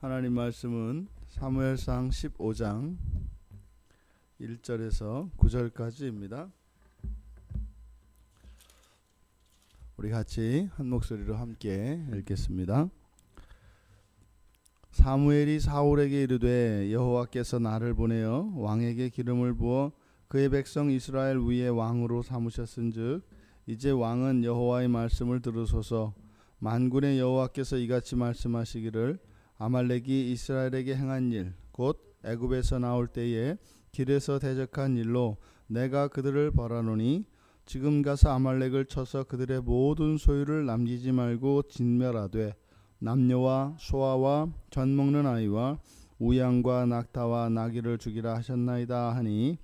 하나님 말씀은 사무엘상 15장 1절에서 9절까지입니다. 우리 같이 한 목소리로 함께 읽겠습니다. 사무엘이 사울에게 이르되 여호와께서 나를 보내어 왕에게 기름을 부어 그의 백성 이스라엘 위에 왕으로 삼으셨은즉 이제 왕은 여호와의 말씀을 들으소서. 만군의 여호와께서 이같이 말씀하시기를 아말렉이 이스라엘에게 행한 일 곧 애굽에서 나올 때에 길에서 대적한 일로 내가 그들을 벌하노니 지금 가서 아말렉을 쳐서 그들의 모든 소유를 남기지 말고 진멸하되 남녀와 소아와 젖 먹는 아이와 우양과 낙타와 나귀를 죽이라 하셨나이다 하니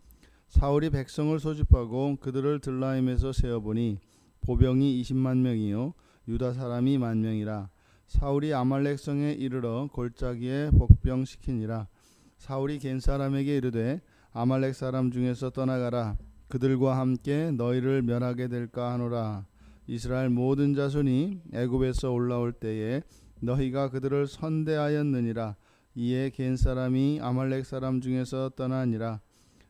사울이 백성을 소집하고 그들을 들라임에서 세어보니 보병이 20만 명이요 유다 사람이 1만 명이라. 사울이 아말렉 성에 이르러 골짜기에 복병시키니라. 사울이 겐 사람에게 이르되 아말렉 사람 중에서 떠나가라. 그들과 함께 너희를 멸하게 될까 하노라. 이스라엘 모든 자손이 애굽에서 올라올 때에 너희가 그들을 선대하였느니라. 이에 겐 사람이 아말렉 사람 중에서 떠나니라.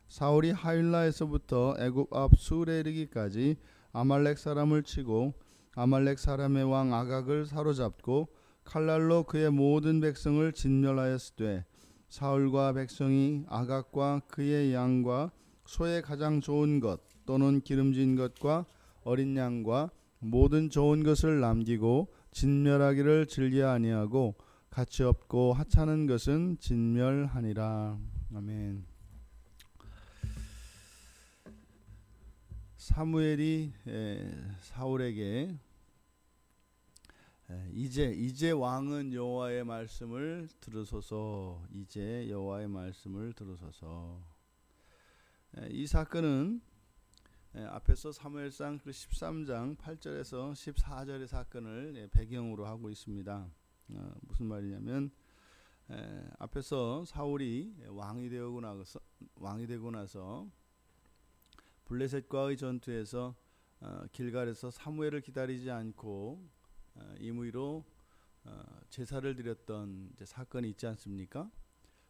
사울이 하윌라에서부터 애굽 앞 술에 이르기까지 아말렉 사람을 치고 아말렉 사람의 왕 아각을 사로잡고 칼날로 그의 모든 백성을 진멸하였으되 사울과 백성이 아각과 그의 양과 소의 가장 좋은 것 또는 기름진 것과 어린 양과 모든 좋은 것을 남기고 진멸하기를 즐겨 아니하고 가치 없고 하찮은 것은 진멸하니라. 아멘. 사무엘이 사울에게 이제 왕은 여호와의 말씀을 들으소서. 이제 여호와의 말씀을 들으소서. 이 사건은 앞에서 사무엘상 13장 8절에서 14절의 사건을 배경으로 하고 있습니다. 무슨 말이냐면 앞에서 사울이 왕이 되고 나서 블레셋과의 전투에서 길갈에서 사무엘을 기다리지 않고 임의로 제사를 드렸던 사건이 있지 않습니까?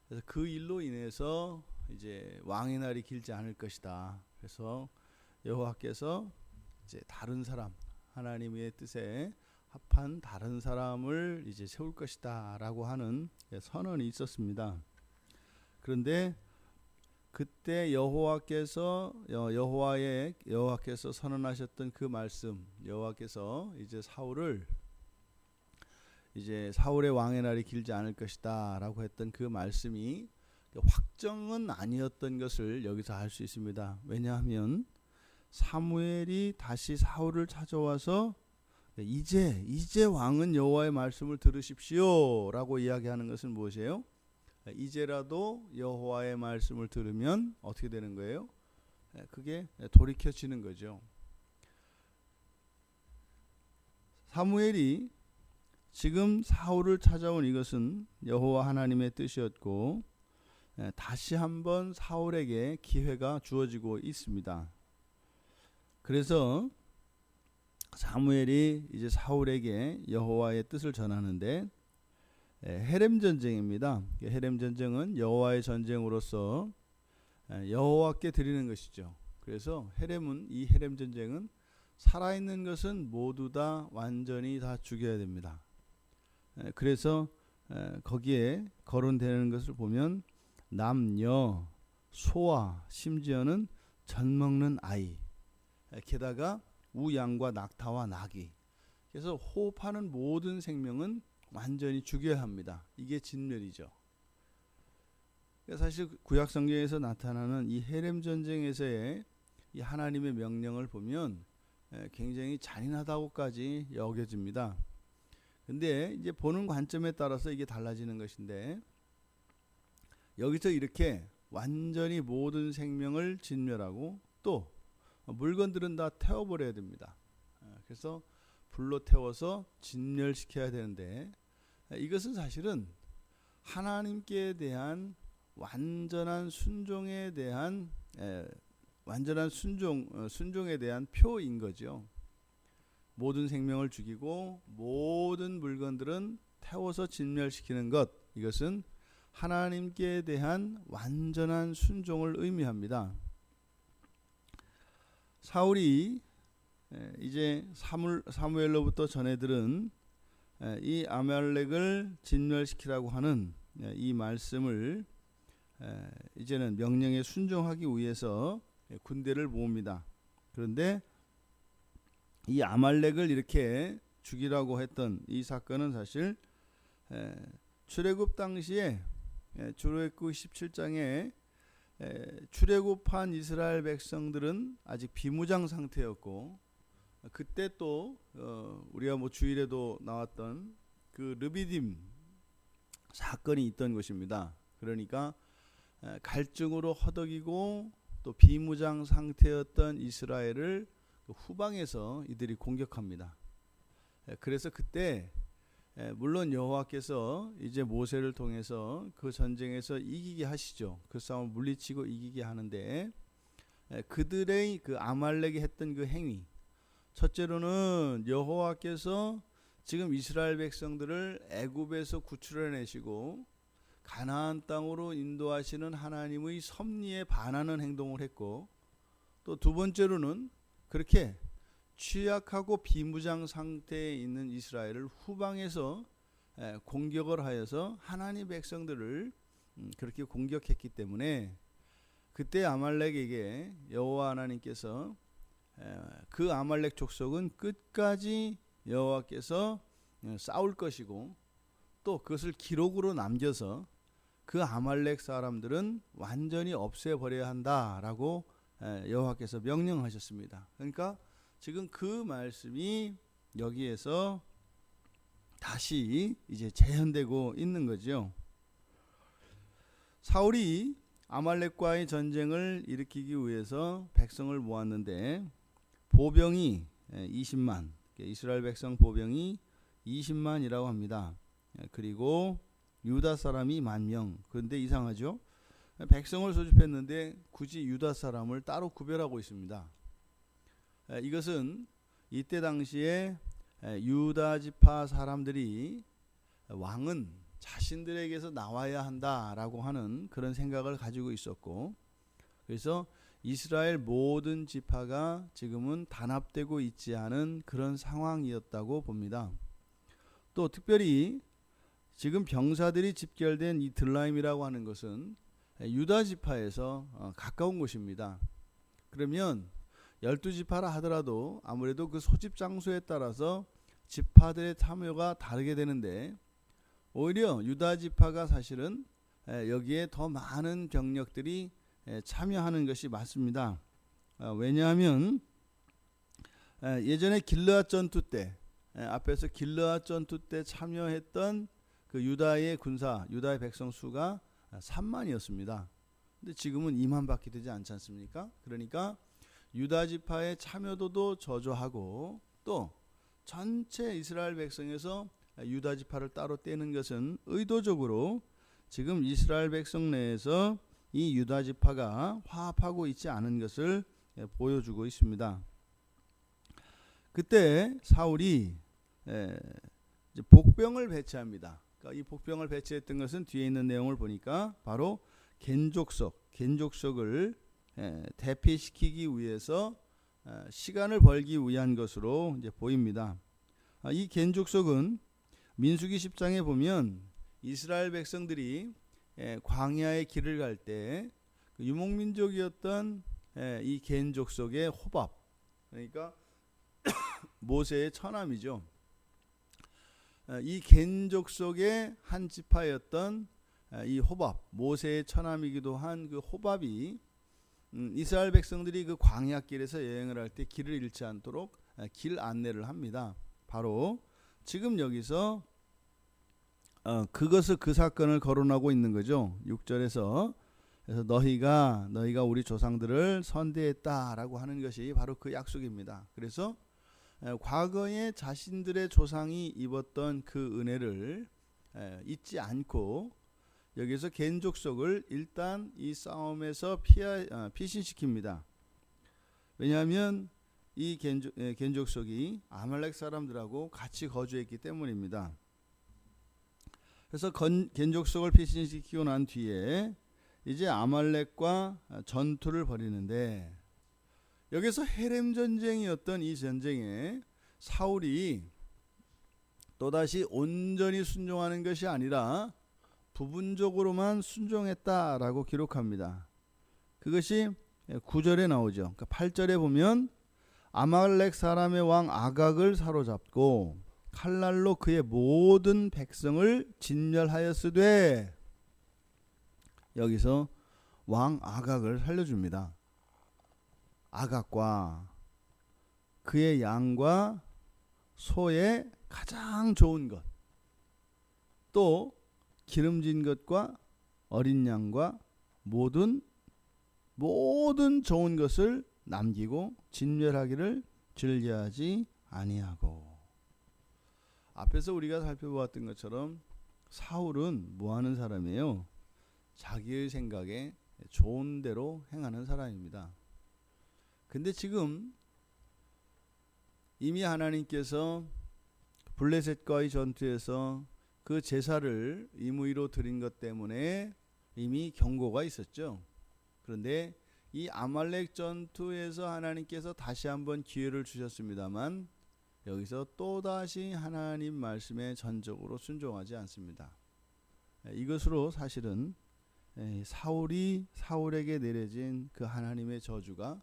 그래서 그 일로 인해서 이제 왕의 날이 길지 않을 것이다. 그래서 여호와께서 이제 다른 사람, 하나님의 뜻에 합한 다른 사람을 이제 세울 것이다라고 하는 선언이 있었습니다. 그런데 그때 여호와께서 선언하셨던 그 말씀, 여호와께서 이제 사울의 왕의 날이 길지 않을 것이다라고 했던 그 말씀이 확정은 아니었던 것을 여기서 알 수 있습니다. 왜냐하면 사무엘이 다시 사울을 찾아와서 이제 왕은 여호와의 말씀을 들으십시오라고 이야기하는 것은 무엇이에요? 이제라도 여호와의 말씀을 들으면 어떻게 되는 거예요? 그게 돌이켜지는 거죠. 사무엘이 지금 사울을 찾아온 이것은 여호와 하나님의 뜻이었고 다시 한번 사울에게 기회가 주어지고 있습니다. 그래서 사무엘이 이제 사울에게 여호와의 뜻을 전하는데 헤렘 전쟁입니다. 헤렘 전쟁은 여호와의 전쟁으로서 여호와께 드리는 것이죠. 그래서 이 헤렘 전쟁은 살아있는 것은 모두 다 완전히 다 죽여야 됩니다. 그래서 거기에 거론되는 것을 보면 남녀, 소아, 심지어는 젖 먹는 아이, 게다가 우양과 낙타와 나귀. 그래서 호흡하는 모든 생명은 완전히 죽여야 합니다. 이게 진멸이죠. 사실 구약 성경에서 나타나는 이 헤렘 전쟁에서의 이 하나님의 명령을 보면 굉장히 잔인하다고까지 여겨집니다. 근데 이제 보는 관점에 따라서 이게 달라지는 것인데 여기서 이렇게 완전히 모든 생명을 진멸하고 또 물건들은 다 태워버려야 됩니다. 그래서 불로 태워서 진멸시켜야 되는데 이것은 사실은 하나님께 대한 완전한 순종에 대한 순종에 대한 표인 거죠. 모든 생명을 죽이고 모든 물건들은 태워서 진멸시키는 것, 이것은 하나님께 대한 완전한 순종을 의미합니다. 사울이 이제 사무엘로부터 전해 들은 이 아말렉을 진멸시키라고 하는 이 말씀을 이제는 명령에 순종하기 위해서 군대를 모읍니다. 그런데 이 아말렉을 이렇게 죽이라고 했던 이 사건은 사실 출애굽 당시에 출애굽 17장에 출애굽한 이스라엘 백성들은 아직 비무장 상태였고, 그때 또 우리가 주일에도 나왔던 그 르비딤 사건이 있던 것입니다. 그러니까 갈증으로 허덕이고 또 비무장 상태였던 이스라엘을 후방에서 이들이 공격합니다. 그래서 그때 물론 여호와께서 이제 모세를 통해서 그 전쟁에서 이기게 하시죠. 그 싸움을 물리치고 이기게 하는데, 그들의 그 아말렉이 했던 그 행위, 첫째로는 여호와께서 지금 이스라엘 백성들을 애굽에서 구출해내시고 가나안 땅으로 인도하시는 하나님의 섭리에 반하는 행동을 했고, 또 두 번째로는 그렇게 취약하고 비무장 상태에 있는 이스라엘을 후방에서 공격을 하여서 하나님 백성들을 그렇게 공격했기 때문에 그때 아말렉에게 여호와 하나님께서 그 아말렉 족속은 끝까지 여호와께서 싸울 것이고, 또 그것을 기록으로 남겨서 그 아말렉 사람들은 완전히 없애버려야 한다라고 여호와께서 명령하셨습니다. 그러니까 지금 그 말씀이 여기에서 다시 이제 재현되고 있는 거죠. 사울이 아말렉과의 전쟁을 일으키기 위해서 백성을 모았는데 보병이 20만, 이스라엘 백성 보병이 20만이라고 합니다. 그리고 유다 사람이 10,000명. 그런데 이상하죠? 백성을 소집했는데 굳이 유다 사람을 따로 구별하고 있습니다. 이것은 이때 당시에 유다 지파 사람들이 왕은 자신들에게서 나와야 한다라고 하는 그런 생각을 가지고 있었고, 그래서 이스라엘 모든 지파가 지금은 단합되고 있지 않은 그런 상황이었다고 봅니다. 또 특별히 지금 병사들이 집결된 이 들라임이라고 하는 것은 유다 지파에서 가까운 곳입니다. 그러면 12지파라 하더라도 아무래도 그 소집 장소에 따라서 지파들의 참여가 다르게 되는데, 오히려 유다 지파가 사실은 여기에 더 많은 병력들이 참여하는 것이 맞습니다. 왜냐하면 예전에 길르앗 전투 때, 앞에서 길르앗 전투 때 참여했던 그 유다의 군사, 유다의 백성 수가 3만이었습니다. 근데 지금은 2만밖에 되지 않지 않습니까? 그러니까 유다 지파의 참여도도 저조하고, 또 전체 이스라엘 백성에서 유다 지파를 따로 떼는 것은 의도적으로 지금 이스라엘 백성 내에서 이 유다 지파가 화합하고 있지 않은 것을 보여주고 있습니다. 그때 사울이 복병을 배치합니다. 그러니까 이 복병을 배치했던 것은 뒤에 있는 내용을 보니까 바로 겐족속을 대피시키기 위해서 시간을 벌기 위한 것으로 이제 보입니다. 이 겐족속은 민수기 10장에 보면 이스라엘 백성들이 광야의 길을 갈 때 유목민족이었던 이 겐족속의 호밥, 그러니까 모세의 처남이죠. 이 겐족속의 한 지파였던 이 호밥, 모세의 처남이기도 한 그 호밥이 이스라엘 백성들이 그 광야길에서 여행을 할 때 길을 잃지 않도록 길 안내를 합니다. 바로 지금 여기서 그 사건을 거론하고 있는 거죠. 6절에서 그래서 너희가 우리 조상들을 선대했다라고 하는 것이 바로 그 약속입니다. 그래서 과거에 자신들의 조상이 입었던 그 은혜를 잊지 않고 여기서 겐족속을 일단 이 싸움에서 피신시킵니다. 왜냐하면 이 겐족속이 아말렉 사람들하고 같이 거주했기 때문입니다. 그래서 겐족속을 피신시키고 난 뒤에 이제 아말렉과 전투를 벌이는데, 여기서 헤렘 전쟁이었던 이 전쟁에 사울이 또다시 온전히 순종하는 것이 아니라 부분적으로만 순종했다라고 기록합니다. 그것이 9절에 나오죠. 그러니까 8절에 보면 아말렉 사람의 왕 아각을 사로잡고 칼날로 그의 모든 백성을 진멸하였으되, 여기서 왕 아각을 살려줍니다. 아각과 그의 양과 소의 가장 좋은 것, 또 기름진 것과 어린 양과 모든 좋은 것을 남기고 진멸하기를 즐겨하지 아니하고. 앞에서 우리가 살펴보았던 것처럼 사울은 뭐하는 사람이에요? 자기의 생각에 좋은 대로 행하는 사람입니다. 근데 지금 이미 하나님께서 블레셋과의 전투에서 그 제사를 임의로 드린 것 때문에 이미 경고가 있었죠. 그런데 이 아말렉 전투에서 하나님께서 다시 한번 기회를 주셨습니다만, 여기서 또다시 하나님 말씀에 전적으로 순종하지 않습니다. 이것으로 사실은 사울에게 내려진 그 하나님의 저주가,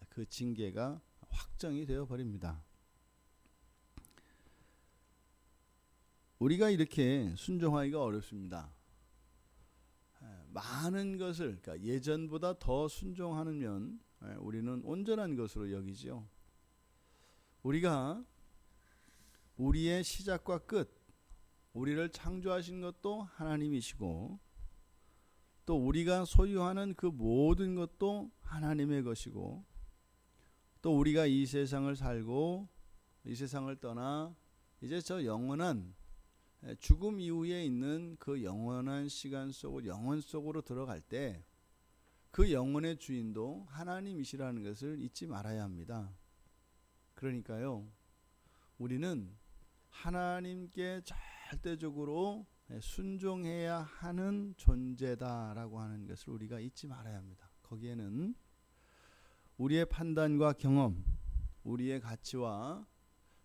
그 징계가 확정이 되어 버립니다. 우리가 이렇게 순종하기가 어렵습니다. 많은 것을, 그러니까 예전보다 더 순종하면 우리는 온전한 것으로 여기지요. 우리가 우리의 시작과 끝, 우리를 창조하신 것도 하나님이시고, 또 우리가 소유하는 그 모든 것도 하나님의 것이고, 또 우리가 이 세상을 살고 이 세상을 떠나 이제 저 영원한 죽음 이후에 있는 그 영원한 시간 속으로, 영원 속으로 들어갈 때 그 영혼의 주인도 하나님이시라는 것을 잊지 말아야 합니다. 그러니까요, 우리는 하나님께 절대적으로 순종해야 하는 존재다라고 하는 것을 우리가 잊지 말아야 합니다. 거기에는 우리의 판단과 경험, 우리의 가치와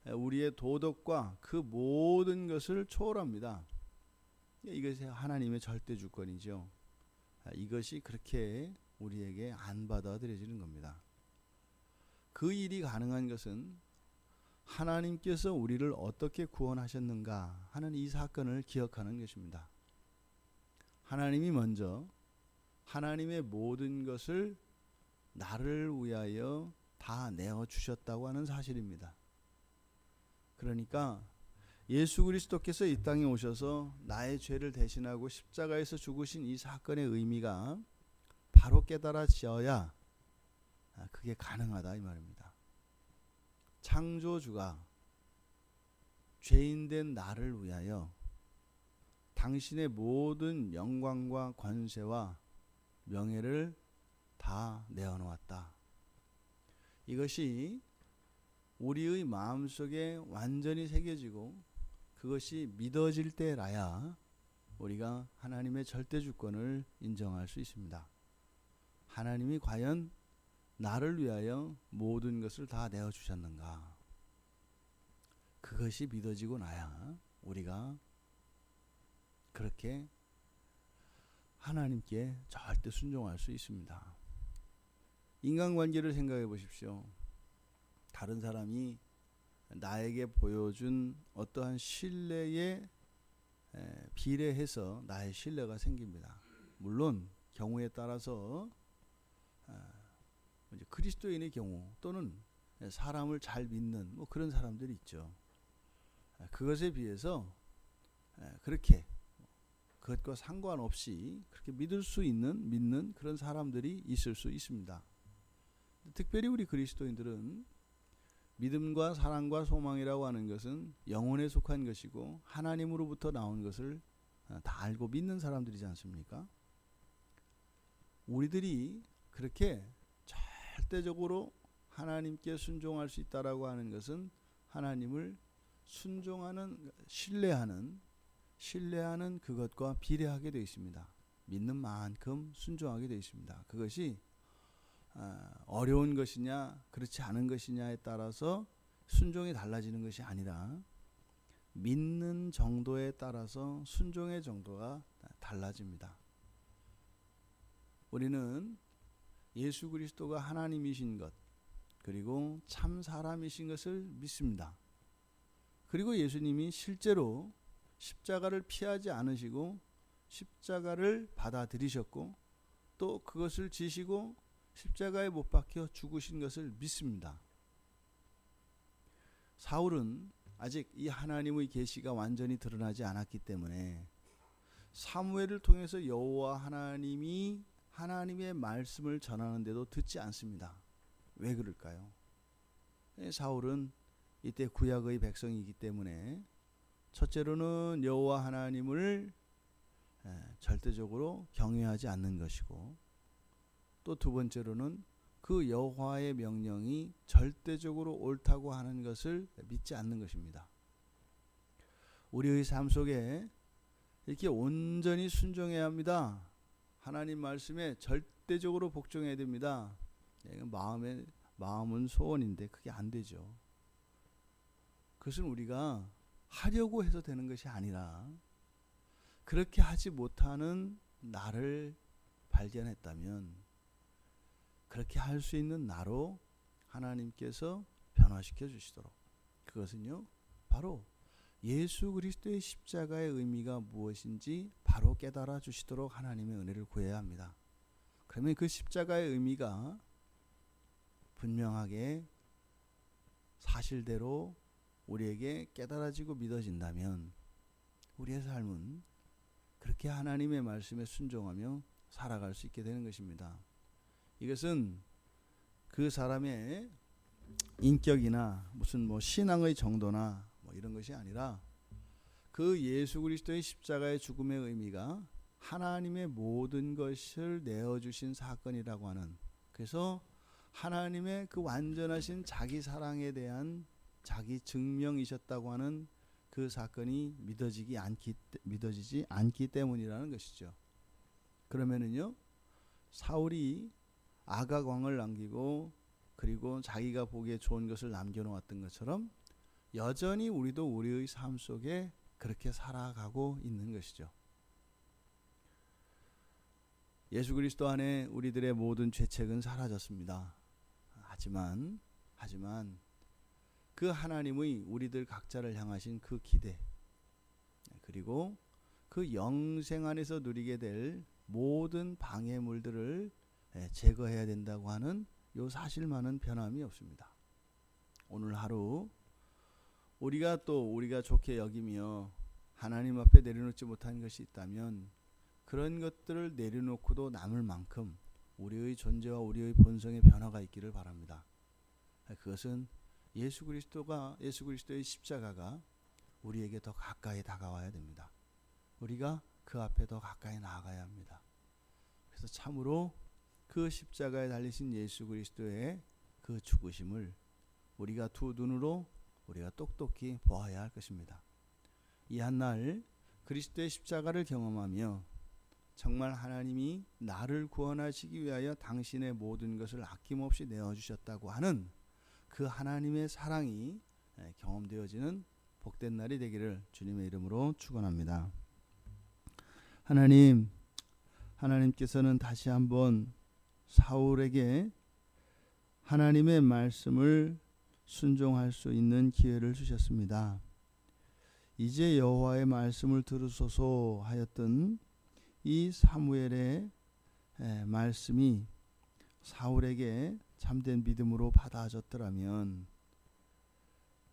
우리의 도덕과 그 모든 것을 초월합니다. 이것이 하나님의 절대 주권이죠. 이것이 그렇게 우리에게 안 받아들여지는 겁니다. 그 일이 가능한 것은 하나님께서 우리를 어떻게 구원하셨는가 하는 이 사건을 기억하는 것입니다. 하나님이 먼저 하나님의 모든 것을 나를 위하여 다 내어주셨다고 하는 사실입니다. 그러니까 예수 그리스도께서 이 땅에 오셔서 나의 죄를 대신하고 십자가에서 죽으신 이 사건의 의미가 바로 깨달아져야 그게 가능하다 이 말입니다. 창조주가 죄인된 나를 위하여 당신의 모든 영광과 권세와 명예를 다 내어놓았다. 이것이 우리의 마음속에 완전히 새겨지고 그것이 믿어질 때라야 우리가 하나님의 절대 주권을 인정할 수 있습니다. 하나님이 과연 나를 위하여 모든 것을 다 내어주셨는가? 그것이 믿어지고 나야 우리가 그렇게 하나님께 절대 순종할 수 있습니다. 인간관계를 생각해 보십시오. 다른 사람이 나에게 보여준 어떠한 신뢰에 비례해서 나의 신뢰가 생깁니다. 물론 경우에 따라서 그리스도인의 경우 또는 사람을 잘 믿는 그런 사람들이 있죠. 그것에 비해서 그렇게 그것과 상관없이 그렇게 믿는 그런 사람들이 있을 수 있습니다. 특별히 우리 그리스도인들은 믿음과 사랑과 소망이라고 하는 것은 영혼에 속한 것이고 하나님으로부터 나온 것을 다 알고 믿는 사람들이지 않습니까? 우리들이 그렇게 절대적으로 하나님께 순종할 수 있다라고 하는 것은 하나님을 순종하는, 신뢰하는 신뢰하는 그것과 비례하게 되어 있습니다. 믿는 만큼 순종하게 되어 있습니다. 그것이 어려운 것이냐 그렇지 않은 것이냐에 따라서 순종이 달라지는 것이 아니라 믿는 정도에 따라서 순종의 정도가 달라집니다. 우리는 예수 그리스도가 하나님이신 것, 그리고 참 사람이신 것을 믿습니다. 그리고 예수님이 실제로 십자가를 피하지 않으시고 십자가를 받아들이셨고 또 그것을 지시고 십자가에 못 박혀 죽으신 것을 믿습니다. 사울은 아직 이 하나님의 계시가 완전히 드러나지 않았기 때문에 사무엘을 통해서 여호와 하나님이 하나님의 말씀을 전하는데도 듣지 않습니다. 왜 그럴까요? 사울은 이때 구약의 백성이기 때문에 첫째로는 여호와 하나님을 절대적으로 경외하지 않는 것이고, 또 두 번째로는 그 여호와의 명령이 절대적으로 옳다고 하는 것을 믿지 않는 것입니다. 우리의 삶 속에 이렇게 온전히 순종해야 합니다. 하나님 말씀에 절대적으로 복종해야 됩니다. 마음은 소원인데 그게 안 되죠. 그것은 우리가 하려고 해서 되는 것이 아니라 그렇게 하지 못하는 나를 발견했다면 그렇게 할 수 있는 나로 하나님께서 변화시켜 주시도록, 그것은요 바로 예수 그리스도의 십자가의 의미가 무엇인지 바로 깨달아 주시도록 하나님의 은혜를 구해야 합니다. 그러면 그 십자가의 의미가 분명하게 사실대로 우리에게 깨달아지고 믿어진다면 우리의 삶은 그렇게 하나님의 말씀에 순종하며 살아갈 수 있게 되는 것입니다. 이것은 그 사람의 인격이나 무슨 신앙의 정도나 이런 것이 아니라 그 예수 그리스도의 십자가의 죽음의 의미가 하나님의 모든 것을 내어주신 사건이라고 하는, 그래서 하나님의 그 완전하신 자기 사랑에 대한 자기 증명이셨다고 하는 그 사건이 믿어지지 않기 때문이라는 것이죠. 그러면은요, 사울이 아각왕을 남기고 그리고 자기가 보기에 좋은 것을 남겨놓았던 것처럼 여전히 우리도 우리의 삶 속에 그렇게 살아가고 있는 것이죠. 예수 그리스도 안에 우리들의 모든 죄책은 사라졌습니다. 하지만 그 하나님의 우리들 각자를 향하신 그 기대, 그리고 그 영생 안에서 누리게 될 모든 방해물들을 제거해야 된다고 하는 이 사실만은 변함이 없습니다. 오늘 하루 우리가 좋게 여기며 하나님 앞에 내려놓지 못한 것이 있다면 그런 것들을 내려놓고도 남을 만큼 우리의 존재와 우리의 본성의 변화가 있기를 바랍니다. 그것은 예수 그리스도의 십자가가 우리에게 더 가까이 다가와야 됩니다. 우리가 그 앞에 더 가까이 나아가야 합니다. 그래서 참으로 그 십자가에 달리신 예수 그리스도의 그 죽으심을 우리가 두 눈으로 우리가 똑똑히 보아야 할 것입니다. 이 한날 그리스도의 십자가를 경험하며 정말 하나님이 나를 구원하시기 위하여 당신의 모든 것을 아낌없이 내어주셨다고 하는 그 하나님의 사랑이 경험되어지는 복된 날이 되기를 주님의 이름으로 축원합니다. 하나님께서는 다시 한번 사울에게 하나님의 말씀을 순종할 수 있는 기회를 주셨습니다. 이제 여호와의 말씀을 들으소서 하였던 이 사무엘의 말씀이 사울에게 참된 믿음으로 받아졌더라면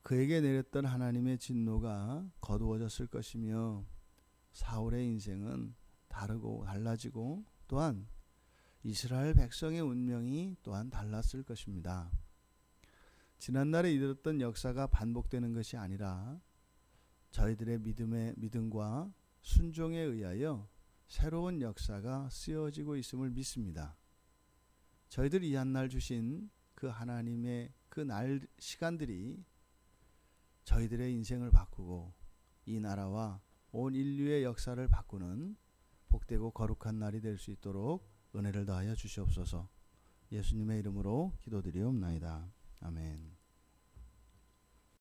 그에게 내렸던 하나님의 진노가 거두어졌을 것이며 사울의 인생은 달라지고 또한 이스라엘 백성의 운명이 또한 달랐을 것입니다. 지난날에 이르렀던 역사가 반복되는 것이 아니라 저희들의 믿음과 순종에 의하여 새로운 역사가 쓰여지고 있음을 믿습니다. 저희들이 이 한날 주신 그 하나님의 그 날 시간들이 저희들의 인생을 바꾸고 이 나라와 온 인류의 역사를 바꾸는 복되고 거룩한 날이 될 수 있도록 은혜를 더하여 주시옵소서. 예수님의 이름으로 기도드리옵나이다. 아멘.